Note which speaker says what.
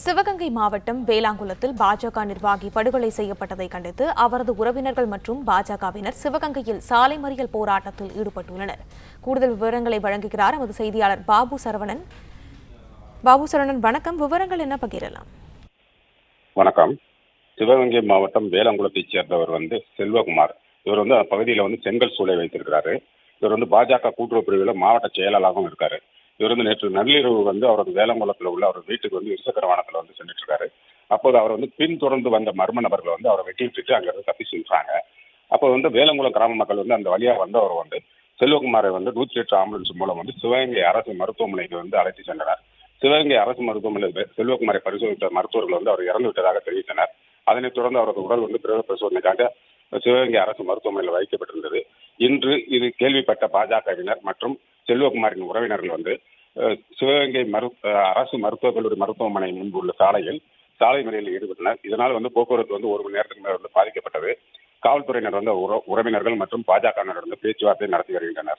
Speaker 1: சிவகங்கை மாவட்டம் வேளாங்குளத்தில் பாஜக நிர்வாகி படுகொலை செய்யப்பட்டதை கண்டித்து அவரது உறவினர்கள் மற்றும் பாஜகவினர் சிவகங்கையில் சாலை மறியல் போராட்டத்தில் ஈடுபட்டுள்ளனர். கூடுதல் விவரங்களை வழங்குகிறார் எமது செய்தியாளர் பாபு சரவணன். வணக்கம். விவரங்கள் என்ன பகிரலாம்?
Speaker 2: வணக்கம். சிவகங்கை மாவட்டம் வேளாங்குளத்தைச் சேர்ந்தவர் செல்வகுமார். இவர் அப்பகுதியில் செங்கல் சூளை வைத்திருக்கிறாரு. இவர் பாஜக கூட்டுறவு பிரிவில் மாவட்ட செயலாளராகவும் இருக்காரு. இவர் நேற்று நள்ளிரவு அவரது வேளாங்குளத்தில் உள்ள அவர் வீட்டுக்கு இருசக்கர வாகனத்தில் சென்றுட்டு இருக்காரு. அப்போது அவர் பின்தொடர்ந்து வந்த மர்ம நபர்கள் அவரை வெட்டிவிட்டு அங்கிருந்து தப்பி சென்றாங்க. அப்போ வேளாங்குளம் கிராம மக்கள் அந்த வழியா வந்தவர் செல்வகுமாரை 108 ஆம்புலன்ஸ் மூலம் சிவகங்கை அரசு மருத்துவமனைக்கு அழைத்து சென்றனர். சிவகங்கை அரசு மருத்துவமனையில் செல்வகுமாரை பரிசோதித்த மருத்துவர்கள் அவர் இறந்து விட்டதாக தெரிவித்தனர். அதனைத் தொடர்ந்து அவரது உடல் பிரேத பரிசோதனைக்காக சிவகங்கை அரசு மருத்துவமனையில் வைக்கப்பட்டிருந்தது. இன்று இது கேள்விப்பட்ட பாஜகவினர் மற்றும் செல்வகுமாரின் உறவினர்கள் சிவகங்கை அரசு மருத்துவக் கல்லூரி மருத்துவமனை முன்பு உள்ள சாலை மறியலில் ஈடுபட்டனர். இதனால் போக்குவரத்து 1 மணி நேரத்துக்கு மேல் பாதிக்கப்பட்டது. காவல்துறையினர் உறவினர்கள் மற்றும் பாஜகவினர் பேச்சுவார்த்தை நடத்தி வருகின்றனர்.